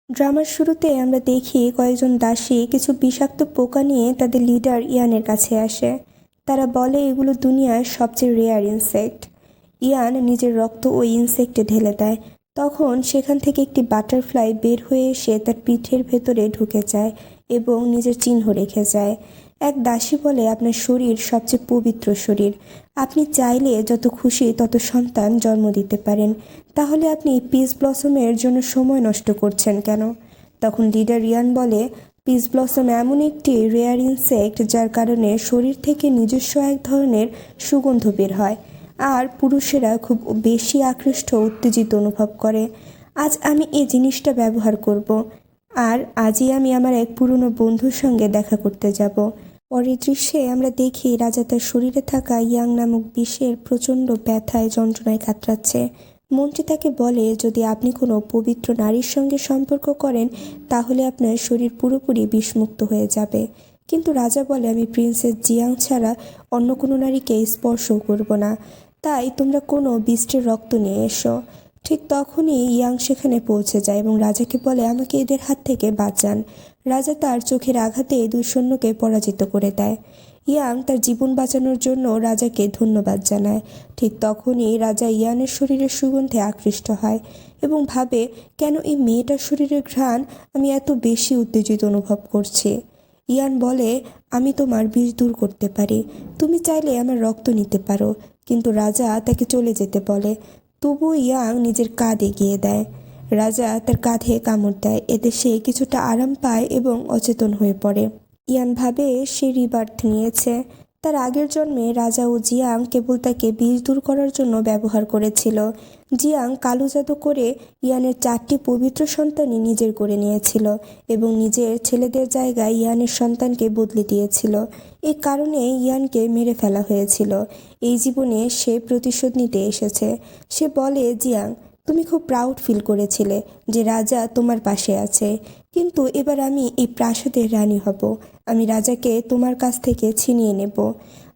ড্রামার শুরুতে আমরা দেখি কয়েকজন দাসী কিছু বিষাক্ত পোকা নিয়ে তাদের লিডার ইয়ানের কাছে আসে। তারা বলে এগুলো দুনিয়ার সবচেয়ে রেয়ার ইনসেক্ট। ইয়ান নিজের রক্ত ওই ইনসেক্টে ঢেলে দেয়। তখন সেখান থেকে একটি বাটারফ্লাই বের হয়ে এসে তার পিঠের ভেতরে ঢুকে যায় এবং নিজের চিহ্ন রেখে যায়। এক দাসী বলে, আপনার শরীর সবচেয়ে পবিত্র শরীর, আপনি চাইলে যত খুশি তত সন্তান জন্ম দিতে পারেন, তাহলে আপনি পিস ব্লসমের জন্য সময় নষ্ট করছেন কেন? তখন লিডার ইয়ান বলে, পিস ব্লসম এমন একটি রেয়ার ইনসেক্ট যার কারণে শরীর থেকে নিজস্ব এক ধরনের সুগন্ধ বের হয়, আর পুরুষেরা খুব বেশি আকৃষ্ট উত্তেজিত অনুভব করে। আজ আমি এই জিনিসটা ব্যবহার করব, আর আজই আমি আমার এক পুরনো বন্ধুর সঙ্গে দেখা করতে যাব। পরের দৃশ্যে আমরা দেখি রাজা তার শরীরে থাকা ইয়াং নামক বিষের প্রচণ্ড ব্যথায় যন্ত্রণায় কাতরাচ্ছে। মন্ত্রী তাকে বলে, যদি আপনি কোনো পবিত্র নারীর সঙ্গে সম্পর্ক করেন তাহলে আপনার শরীর পুরোপুরি বিষমুক্ত হয়ে যাবে। কিন্তু রাজা বলে, আমি প্রিন্সেস জিয়াং ছাড়া অন্য কোনো নারীকে স্পর্শও করব না, তাই তোমরা কোনো বিষ্টের রক্ত নিয়ে এসো। ঠিক তখনই ইয়াং সেখানে পৌঁছে যায় এবং রাজাকে বলে, আমাকে এদের হাত থেকে বাঁচান। রাজা তার চোখের আঘাতে দুই সৈন্যকে পরাজিত করে দেয়। ইয়াং তার জীবন বাঁচানোর জন্য রাজাকে ধন্যবাদ জানায়। ঠিক তখনই রাজা ইয়ানের শরীরের সুগন্ধে আকৃষ্ট হয় এবং ভাবে, কেন এই মেয়েটার শরীরের ঘ্রাণ আমি এত বেশি উত্তেজিত অনুভব করছি। ইয়ান বলে, আমি তোমার বিষ দূর করতে পারি, তুমি চাইলে আমার রক্ত নিতে পারো। কিন্তু রাজা তাকে চলে যেতে বলে। তবুও ইয়াং নিজের কাঁধ এগিয়ে দেয়। রাজা তার কাঁধে কামড় দেয়, এতে সে কিছুটা আরাম পায় এবং অচেতন হয়ে পড়ে। ইয়ান ভাবে সে রিবার্থ নিয়েছে। তার আগের জন্মে রাজা ও জিয়াং কেবল তাকে বিষ দূর করার জন্য ব্যবহার করেছিল। জিয়াং কালো জাদু করে ইয়ানের 4টি পবিত্র সন্তানই নিজের করে নিয়েছিল এবং নিজের ছেলেদের জায়গায় ইয়ানের সন্তানকে বদলে দিয়েছিল। এই কারণে ইয়ানকে মেরে ফেলা হয়েছিল। এই জীবনে সে প্রতিশোধ নিতে এসেছে। সে বলে, জিয়াং, তুমি খুব প্রাউড ফিল করেছিলে যে রাজা তোমার পাশে আছে, কিন্তু এবার আমি এই প্রাসাদের রানী হব। আমি রাজাকে তোমার কাছ থেকে ছিনিয়ে নেব,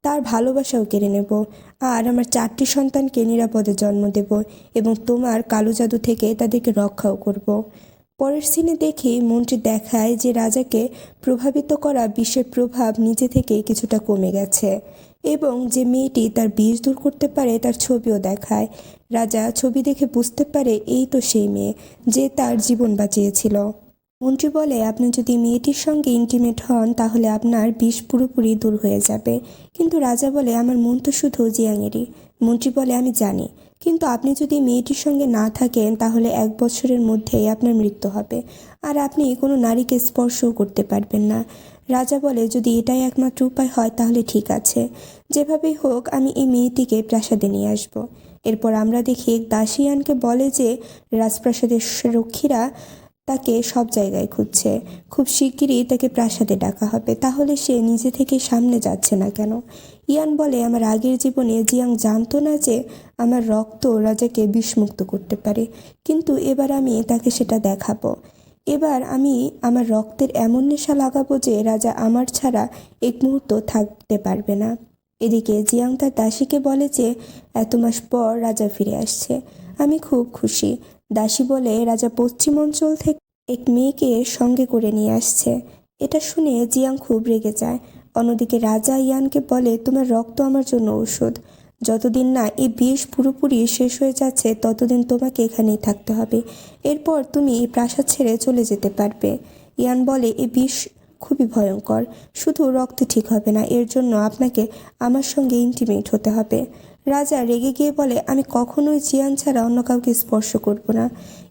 তার ভালোবাসাও কেড়ে নেব, আর আমার 4টি সন্তানকে নিরাপদে জন্ম দেব এবং তোমার কালো জাদু থেকে তাদেরকে রক্ষাও করব। পরের সিনে দেখি মন্ত্রী দেখায় যে রাজাকে প্রভাবিত করা বিষের প্রভাব নিজে থেকেই কিছুটা কমে গেছে এবং যে মেয়েটি তার বিষ দূর করতে পারে তার ছবিও দেখায়। রাজা ছবি দেখে বুঝতে পারে এই তো সেই মেয়ে যে তার জীবন বাঁচিয়েছিল। মন্ত্রী বলে, আপনি যদি মেয়েটির সঙ্গে ইন্টিমেট হন তাহলে আপনার বিষ পুরোপুরি দূর হয়ে যাবে। কিন্তু রাজা বলে, আমার মন তো শুধু জিয়াংয়েরই। মন্ত্রী বলে, আমি জানি, কিন্তু আপনি যদি মেয়েটির সঙ্গে না থাকেন তাহলে 1 বছরের মধ্যেই আপনার মৃত্যু হবে, আর আপনি কোনো নারীকে স্পর্শও করতে পারবেন না। রাজা বলে, যদি এটাই একমাত্র উপায় হয় তাহলে ঠিক আছে, যেভাবেই হোক আমি এই মেয়েটিকে প্রাসাদে নিয়ে আসব। এরপর আমরা দেখি দাসিয়ানকে বলে যে রাজপ্রাসাদের রক্ষীরা তাকে সব জায়গায় খুঁজছে, খুব শিগগিরই তাকে প্রাসাদে ডাকা হবে। তাহলে সে নিজে থেকে সামনে যাচ্ছে না কেন? ইয়ান বলে, আমার আগের জীবনে জিয়াং জানতো না যে আমার রক্ত রাজাকে বিষমুক্ত করতে পারে, কিন্তু এবার আমি তাকে সেটা দেখাবো। এবার আমি আমার রক্তের এমন নেশা লাগাবো যে রাজা আমার ছাড়া এক মুহূর্ত থাকতে পারবে না। এদিকে জিয়াং তার দাসীকে বলে যে এত মাস পর রাজা ফিরে আসছে, আমি খুব খুশি। দাসী বলে, রাজা পশ্চিম অঞ্চল থেকে এক মেয়েকে সঙ্গে করে নিয়ে আসছে। এটা শুনে জিয়াং খুব রেগে যায়। অন্যদিকে রাজা ইয়ানকে বলে, তোমার রক্ত আমার জন্য ঔষধ। যতদিন না এই বিষ পুরোপুরি শেষ হয়ে যাচ্ছে ততদিন তোমাকে এখানেই থাকতে হবে, এরপর তুমি এই প্রাসাদ ছেড়ে চলে যেতে পারবে। ইয়ান বলে, এই বিষ খুবই ভয়ঙ্কর, শুধু রক্ত ঠিক হবে না, এর জন্য আপনাকে আমার সঙ্গে ইন্টিমেট হতে হবে। রাজা রেগে গিয়ে বলে, আমি কখনোই জিয়ান ছাড়া অন্য কাউকে স্পর্শ করব না।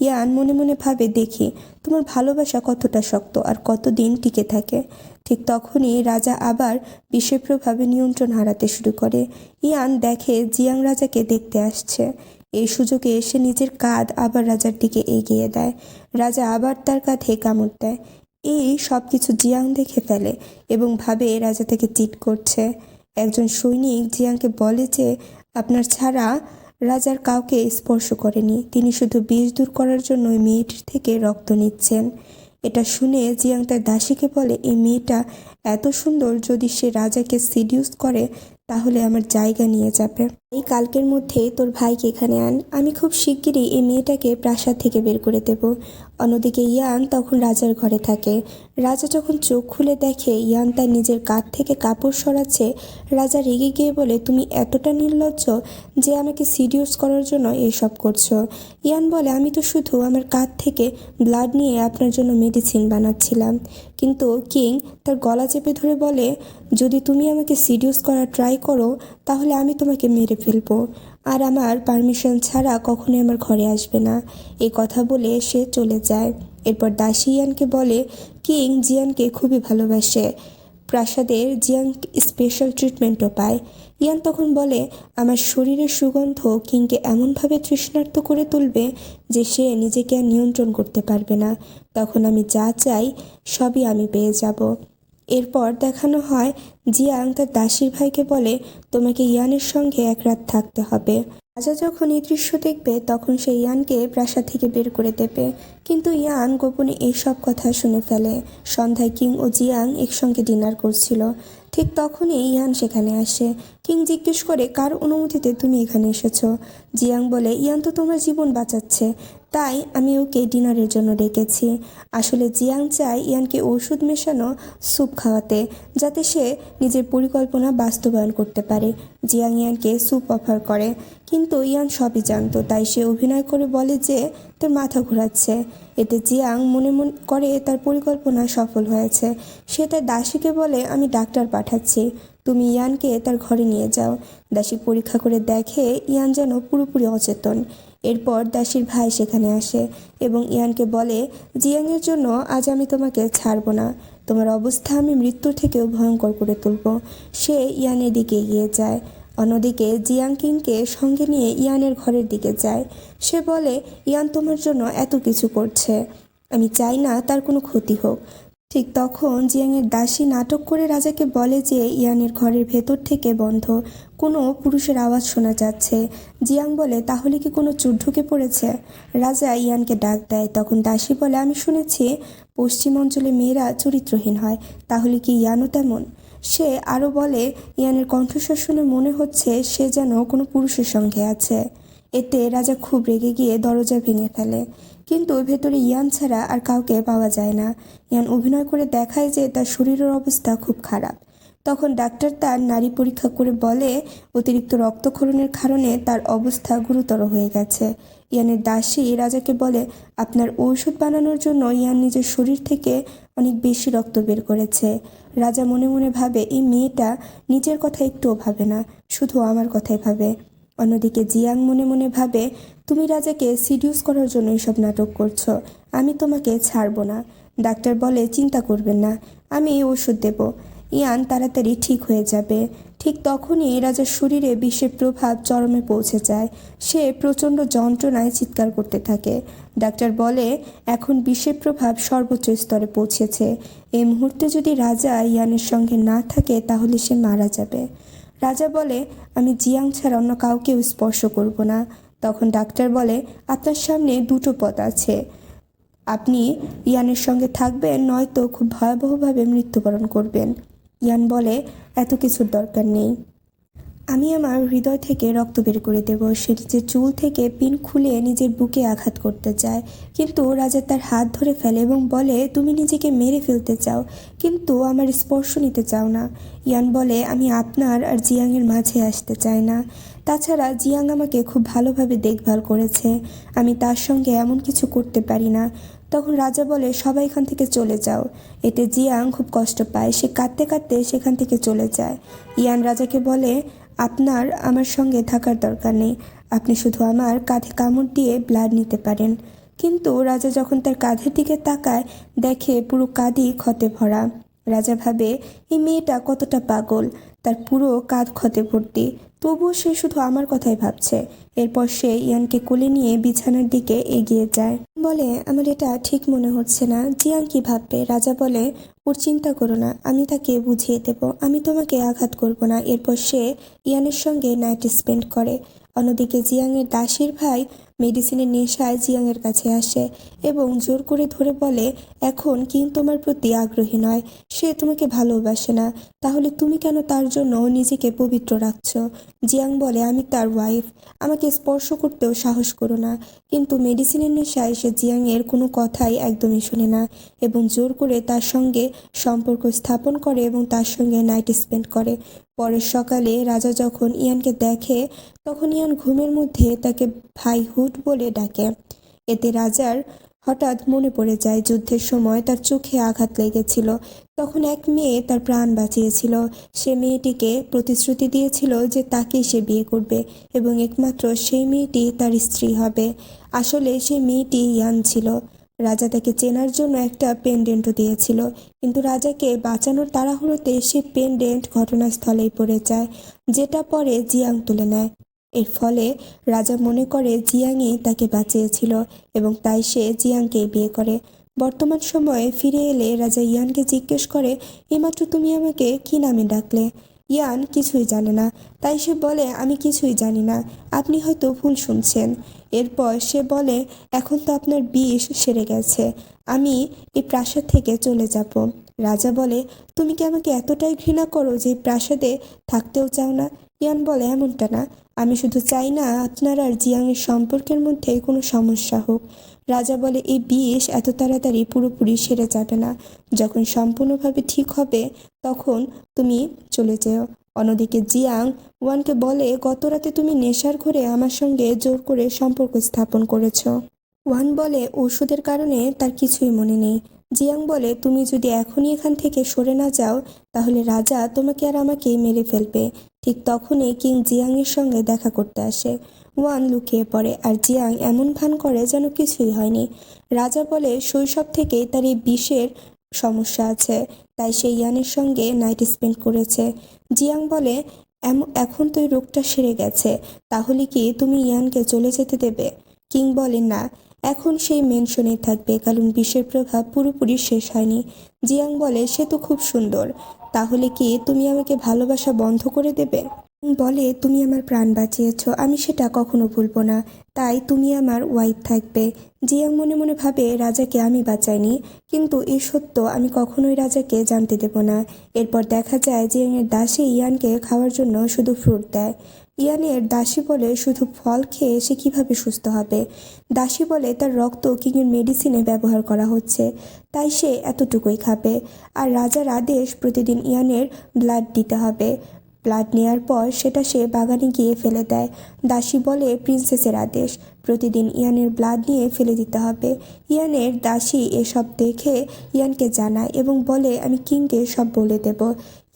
ইয়ান মনে মনে ভাবে, দেখি তোমার ভালোবাসা কতটা শক্ত আর কতদিন টিকে থাকে। ঠিক তখনই রাজা আবার বিষের প্রভাবে নিয়ন্ত্রণ হারাতে শুরু করে। ইয়ান দেখে জিয়াং রাজাকে দেখতে আসছে। এই সুযোগে এসে নিজের কাঁধ আবার রাজার দিকে এগিয়ে দেয়। রাজা আবার তার কাঁধে কামড় দেয়। এই সব কিছু জিয়াং দেখে ফেলে এবং ভাবে রাজা তাকে চিট করছে। একজন সৈনিক জিয়াংকে বলে যে আপনার ছাড়া রাজার কাউকে স্পর্শ করেনি, তিনি শুধু বিষ দূর করার জন্য ওই মেয়েটির থেকে রক্ত নিচ্ছেন। এটা শুনে জিয়াং তার দাসীকে বলে, এই মেয়েটা এত সুন্দর, যদি সে রাজাকে সিডিউস করে তাহলে আমার জায়গা নিয়ে যাবে। এই কালকের মধ্যে তোর ভাইকে এখানে আন, আমি খুব শিগগিরই এই মেয়েটাকে প্রাসাদ থেকে বের করে দেব। অন্যদিকে ইয়ান তখন রাজার ঘরে থাকে। রাজা যখন চোখ খুলে দেখে ইয়ান তার নিজের কাঁধ থেকে কাপড় সরাচ্ছে, রাজা রেগে গিয়ে বলে, তুমি এতটা নির্লজ্জ যে আমাকে সিডিউস করার জন্য এসব করছো। ইয়ান বলে, আমি তো শুধু আমার কাঁধ থেকে ব্লাড নিয়ে আপনার জন্য মেডিসিন বানাচ্ছিলাম। কিন্তু কিং তার গলা চেপে ধরে বলে, যদি তুমি আমাকে সিডিউস করার ট্রাই করো তাহলে আমি তোমাকে মেরে ফেলবো, আর আমার পারমিশন ছাড়া কখনোই আমার ঘরে আসবে না। এই কথা বলে সে চলে যায়। এরপর দাসী ইয়ানকে বলে, কিং জিয়ানকে খুবই ভালোবাসে, প্রাসাদের জিয়ান স্পেশাল ট্রিটমেন্টও পায়। ইয়ান তখন বলে, আমার শরীরের সুগন্ধ কিংকে এমনভাবে তৃষ্ণার্ত করে তুলবে যে সে নিজেকে আর নিয়ন্ত্রণ করতে পারবে না। তখন আমি যা চাই সবই আমি পেয়ে যাব। এরপর দেখানো হয় জিয়াং তার দাসীর ভাইকে বলে, তোমাকে ইয়ানের সঙ্গে এক রাত থাকতে হবে। রাজা যখন এই দৃশ্য দেখবে তখন সে ইয়ানকে প্রাসাদ থেকে বের করে দেবে, কিন্তু ইয়ান গোপনে এইসব কথা শুনে ফেলে। সন্ধ্যায় কিং ও জিয়াং একসঙ্গে ডিনার করছিল। ঠিক তখনই ইয়ান সেখানে আসে। কিং জিজ্ঞেস করে, কার অনুমতিতে তুমি এখানে এসেছো? জিয়াং বলে, ইয়ান তো তোমার জীবন বাঁচাচ্ছে, তাই আমি ওকে ডিনারের জন্য ডেকেছি। আসলে জিয়াং চায় ইয়ানকে ওষুধ মেশানো স্যুপ খাওয়াতে, যাতে সে নিজের পরিকল্পনা বাস্তবায়ন করতে পারে। জিয়াং ইয়ানকে স্যুপ অফার করে, কিন্তু ইয়ান সবই জানতো, তাই সে অভিনয় করে বলে যে তার মাথা ঘোরাচ্ছে। এতে জিয়াং মনে মনে করে তার পরিকল্পনা সফল হয়েছে। সে তার দাসীকে বলে, আমি ডাক্তার পাঠাচ্ছি, তুমি ইয়ানকে তার ঘরে নিয়ে যাও। দাসী পরীক্ষা করে দেখে ইয়ান যেন পুরোপুরি অচেতন। এরপর দাসীর ভাই সেখানে আসে এবং ইয়ানকে বলে, জিয়াংয়ের জন্য আজ আমি তোমাকে ছাড়ব না, তোমার অবস্থা আমি মৃত্যুর থেকেও ভয়ঙ্কর করে তুলব। সে ইয়ানের দিকে এগিয়ে যায়। অন্যদিকে জিয়াং কিংকে সঙ্গে নিয়ে ইয়ানের ঘরের দিকে যায়। সে বলে, ইয়ান তোমার জন্য এত কিছু করছে, আমি চাই না তার কোনো ক্ষতি হোক। ঠিক তখন জিয়াংয়ের দাসী নাটক করে রাজাকে বলে যে ইয়ানের ঘরের ভেতর থেকে বন্ধ, কোনো পুরুষের আওয়াজ শোনা যাচ্ছে। জিয়াং বলে, তাহলে কি কোনো চোর ঢুকে পড়েছে? রাজা ইয়ানকে ডাক দেয়। তখন দাসী বলে, আমি শুনেছি পশ্চিম অঞ্চলে মেয়েরা চরিত্রহীন হয়, তাহলে কি ইয়ানও তেমন? সে আরও বলে, ইয়ানের কণ্ঠস্বর শুনে মনে হচ্ছে সে যেন কোনো পুরুষের সঙ্গে আছে। এতে রাজা খুব রেগে গিয়ে দরজা ভেঙে ফেলে, কিন্তু ভেতরে ইয়ান ছাড়া আর কাউকে পাওয়া যায় না। ইয়ান অভিনয় করে দেখায় যে তার শরীরের অবস্থা খুব খারাপ। তখন ডাক্তার তার নাড়ি পরীক্ষা করে বলে, অতিরিক্ত রক্তক্ষরণের কারণে তার অবস্থা গুরুতর হয়ে গেছে। ইয়ানের দাসী রাজাকে বলে, আপনার ঔষধ বানানোর জন্য ইয়ান নিজের শরীর থেকে অনেক বেশি রক্ত বের করেছে। রাজা মনে মনে ভাবে, এই মেয়েটা নিজের কথা একটুও ভাবে না, শুধু আমার কথাই ভাবে। অন্যদিকে জিয়াং মনে মনে ভাবে, তুমি রাজাকে সিডিউস করার জন্য এসব নাটক করছো, আমি তোমাকে ছাড়বো না। ডাক্তার বলে, চিন্তা করবেন না, আমি এই ওষুধ দেব, ইয়ান তাড়াতাড়ি ঠিক হয়ে যাবে। ঠিক তখনই রাজার শরীরে বিষের প্রভাব চরমে পৌঁছে যায়। সে প্রচণ্ড যন্ত্রণায় চিৎকার করতে থাকে। ডাক্তার বলে, এখন বিষের প্রভাব সর্বোচ্চ স্তরে পৌঁছেছে, এই মুহূর্তে যদি রাজা ইয়ানের সঙ্গে না থাকে তাহলে সে মারা যাবে। রাজা বলে, আমি জিয়াং ছাড়া অন্য কাউকেও স্পর্শ করব না। তখন ডাক্তার বলে, আপনার সামনে দুটো পথ আছে, আপনি ইয়ানের সঙ্গে থাকবেন, নয়তো খুব ভয়াবহভাবে মৃত্যুবরণ করবেন। ইয়ান বলে, এত কিছুর দরকার নেই, আমি আমার হৃদয় থেকে রক্ত বের করে দেব। সে নিজের চুল থেকে পিন খুলে নিজের বুকে আঘাত করতে চায়, কিন্তু রাজা তার হাত ধরে ফেলে এবং বলে, তুমি নিজেকে মেরে ফেলতে চাও, কিন্তু আমার স্পর্শ নিতে চাও না। ইয়ান বলে, আমি আপনার আর জিয়াংয়ের মাঝে আসতে চাই না। তাছাড়া জিয়াং আমাকে খুব ভালোভাবে দেখভাল করেছে, আমি তার সঙ্গে এমন কিছু করতে পারি না। তখন রাজা বলে, সবাই এখান থেকে চলে যাও। এতে জিয়াং খুব কষ্ট পায়, সে কাঁদতে কাঁদতে সেখান থেকে চলে যায়। ইয়ান রাজাকে বলে, আপনার আমার সঙ্গে থাকার দরকার নেই, আপনি শুধু আমার কাঁধে কামড় দিয়ে ব্লাড নিতে পারেন। কিন্তু রাজা যখন তার কাঁধের দিকে তাকায়, দেখে পুরো কাঁধই ক্ষতে ভরা। রাজা ভাবে, এই মেয়েটা কতটা পাগল, তার পুরো কাঁধ ক্ষতে ভর্তি, তবুও সে শুধু আমার কথাই ভাবছে। এরপর সে ইয়ানকে কোলে নিয়ে বিছানার দিকে এগিয়ে যায়। বলে, আমার এটা ঠিক মনে হচ্ছে না, জিয়াং কি ভাববে? রাজা বলে, ওর চিন্তা করো না, আমি তাকে বুঝিয়ে দেব, আমি তোমাকে আঘাত করব না। এরপর সে ইয়ানের সঙ্গে নাইট স্পেন্ড করে। অন্যদিকে জিয়াংয়ের দাসীর ভাই মেডিসিনের নেশায় জিয়াংয়ের কাছে আসে এবং জোর করে ধরে বলে, এখন কিং তোমার প্রতি আগ্রহী নয়, সে তোমাকে ভালোবাসে না, তাহলে তুমি কেন তার জন্য নিজেকে পবিত্র রাখছো? জিয়াং বলে, আমি তার ওয়াইফ, আমাকে স্পর্শ করতেও সাহস করো না। কিন্তু মেডিসিনের নেশায় সে জিয়াংয়ের কোনো কথাই একদমই শুনে না এবং জোর করে তার সঙ্গে সম্পর্ক স্থাপন করে এবং তার সঙ্গে নাইট স্পেন্ড করে। পরের সকালে রাজা যখন ইয়ানকে দেখে তখন ইয়ান ঘুমের মধ্যে তাকে ভাই হুড বলে ডাকে। এতে রাজার হঠাৎ মনে পড়ে যায় যুদ্ধের সময় তার চোখে আঘাত লেগেছিল, তখন এক মেয়ে তার প্রাণ বাঁচিয়েছিল। সে মেয়েটিকে প্রতিশ্রুতি দিয়েছিল যে তাকেই সে বিয়ে করবে এবং একমাত্র সেই মেয়েটি তার স্ত্রী হবে। আসলে সেই মেয়েটি ইয়ান ছিল। রাজা তাকে চেনার জন্য একটা পেন্ডেন্টও দিয়েছিল, কিন্তু রাজাকে বাঁচানোর তাড়াহুড়োতে সে পেন্ডেন্ট ঘটনাস্থলেই পড়ে যায়, যেটা পরে জিয়াং তুলে নেয়। এর ফলে রাজা মনে করে জিয়াংই তাকে বাঁচিয়েছিল এবং তাই সে জিয়াংকে বিয়ে করে। বর্তমান সময়ে ফিরে এলে রাজা ইয়ানকে জিজ্ঞেস করে, এইমাত্র তুমি আমাকে কি নামে ডাকলে? ইয়ান কিছুই জানে না, তাই সে বলে, আমি কিছুই জানি না, আপনি হয়তো ভুল শুনছেন। এরপর সে বলে, এখন তো আপনার বিষ সেরে গেছে, আমি এই প্রাসাদ থেকে চলে যাব। রাজা বলে, তুমি কি আমাকে এতটাই ঘৃণা করো যে এই প্রাসাদে থাকতেও চাও না? ইয়ান বলে, এমনটা না, আমি শুধু চাই না আপনার আর জিয়াংয়ের সম্পর্কের মধ্যে কোনো সমস্যা হোক। রাজা বলে, এই বিষ এত তাড়াতাড়ি পুরোপুরি সেরে যাবে না, যখন সম্পূর্ণভাবে ঠিক হবে তখন তুমি চলে যেও। অন্যদিকে জিয়াং ওয়ানকে বলে, গত রাতে তুমি নেশার ঘরে আমার সঙ্গে জোর করে সম্পর্ক স্থাপন করেছ। ওয়ান বলে, ওষুধের কারণে তার কিছুই মনে নেই। জিয়াং বলে, তুমি যদি এখনই এখান থেকে সরে না যাও তাহলে রাজা তোমাকে আর আমাকে মেরে ফেলবে। ঠিক তখনই কিং জিয়াংয়ের সঙ্গে দেখা করতে আসে। ওয়ান লুকিয়ে পড়ে আর জিয়াং এমন ভান করে যেন কিছুই হয়নি। রাজা বলে, শৈশব থেকেই তার এই বিষের সমস্যা আছে, তাই সে ইয়ানের সঙ্গে নাইট স্পেন্ড করেছে। জিয়াং বলে, এখন তো এই রোগটা সেরে গেছে, তাহলে কি তুমি ইয়ানকে চলে যেতে দেবে? কিং বলে, না, এখন সেই মেনশনেই থাকবে, কারণ বিষের প্রভাব পুরোপুরি শেষ হয়নি। জিয়াং বলে, সে তো খুব সুন্দর, তাহলে কি তুমি আমাকে ভালোবাসা বন্ধ করে দেবে? বলে, তুমি আমার প্রাণ বাঁচিয়েছ, আমি সেটা কখনো ভুলবো না, তাই তুমি আমার ওয়াইফ থাকবে। জিয়াং মনে মনে ভাবে, রাজাকে আমি বাঁচাইনি, কিন্তু এই সত্য আমি কখনোই রাজাকে জানতে দেব না। এরপর দেখা যায় জিয়াংয়ের দাসী ইয়ানকে খাওয়ার জন্য শুধু ফ্রুট দেয়। ইয়ানের দাসী বলে, শুধু ফল খেয়ে সে কিভাবে সুস্থ হবে? দাসী বলে, তার রক্ত কিংয়ের মেডিসিনে ব্যবহার করা হচ্ছে, তাই সে এতটুকুই খাবে। আর রাজার আদেশ প্রতিদিন ইয়ানের ব্লাড দিতে হবে। ব্লাড নেয়ার পর সেটা সে বাগানে গিয়ে ফেলে দেয়। দাসী বলে, প্রিন্সেসের আদেশ, প্রতিদিন ইয়ানের ব্লাড নিয়ে ফেলে দিতে হবে। ইয়ানের দাসী এসব দেখে ইয়ানকে জানায় এবং বলে, আমি কিংকে সব বলে দেব।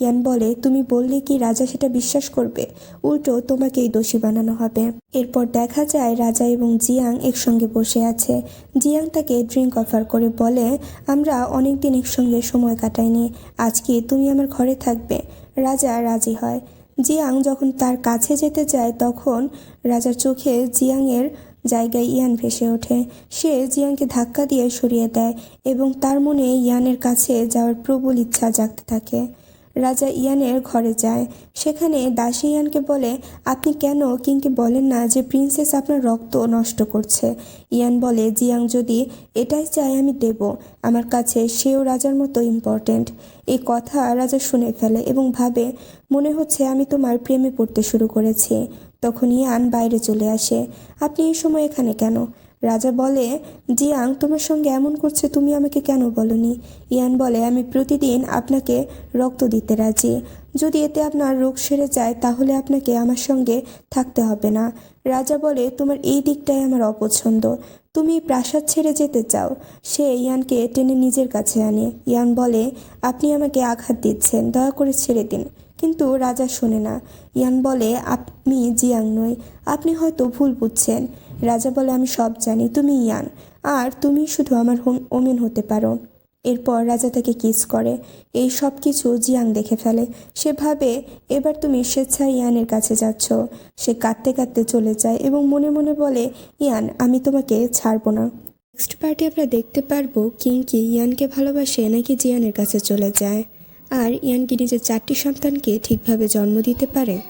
ইয়ান বলে, তুমি বললে কি রাজা সেটা বিশ্বাস করবে? উল্টো তোমাকেই দোষী বানানো হবে। এরপর দেখা যায় রাজা এবং জিয়াং একসঙ্গে বসে আছে। জিয়াং তাকে ড্রিঙ্ক অফার করে বলে, আমরা অনেকদিন একসঙ্গে সময় কাটাইনি, আজকে তুমি আমার ঘরে থাকবে। রাজা রাজি হয়। জিয়াং যখন তার কাছে যেতে যায় তখন রাজার চোখে জিয়াংয়ের জায়গায় ইয়ান ভেসে ওঠে। সে জিয়াংকে ধাক্কা দিয়ে সরিয়ে দেয় এবং তার মনে ইয়ানের কাছে যাওয়ার প্রবল ইচ্ছা জাগতে থাকে। রাজা ইয়ানের ঘরে যায়। সেখানে দাসী ইয়ানকে বলে, আপনি কেন কিংকে বলেন না যে প্রিন্সেস আপনার রক্ত নষ্ট করছে? ইয়ান বলে, জিয়াং যদি এটাই চায় আমি দেব, আমার কাছে সেও রাজার মতো ইম্পর্ট্যান্ট। এই কথা রাজা শুনে ফেলে এবং ভাবে, মনে হচ্ছে আমি তোমার প্রেমে পড়তে শুরু করেছি। তখন ইয়ান বাইরে চলে আসে। আপনি এই সময় এখানে কেন? রাজা বলে, জিয়াং তোমার সঙ্গে এমন করছে, তুমি আমাকে কেন বলনি? ইয়ান বলে, আমি প্রতিদিন আপনাকে রক্ত দিতে রাজি, যদি এতে আপনার রোগ সেরে যায় তাহলে আপনাকে আমার সঙ্গে থাকতে হবে না। রাজা বলে, তোমার এই দিকটাই আমার অপছন্দ, তুমি প্রাসাদ ছেড়ে যেতে চাও। সে ইয়ানকে টেনে নিজের কাছে আনে। ইয়ান বলে, আপনি আমাকে আঘাত দিচ্ছেন, দয়া করে ছেড়ে দিন। কিন্তু রাজা শোনে না। ইয়ান বলে, আপনি জিয়াং নই, আপনি হয়তো ভুল বুঝছেন। রাজা বলে, আমি সব জানি, তুমি ইয়ান, আর তুমি শুধু আমার ওমেন হতে পারো। এরপর রাজা তাকে কিস করে। এই সব কিছু জিয়াং দেখে ফেলে। সে ভাবে, এবার তুমি স্বেচ্ছায় ইয়ানের কাছে যাচ্ছ। সে কাঁদতে কাঁদতে চলে যায় এবং মনে মনে বলে, ইয়ান, আমি তোমাকে ছাড়বো না। নেক্সট পার্টে আমরা দেখতে পারবো কিং কি ইয়ানকে ভালোবাসে নাকি জিয়ানের কাছে চলে যায়, আর ইয়ান কি নিজের 4টি সন্তানকে ঠিকভাবে জন্ম দিতে পারে।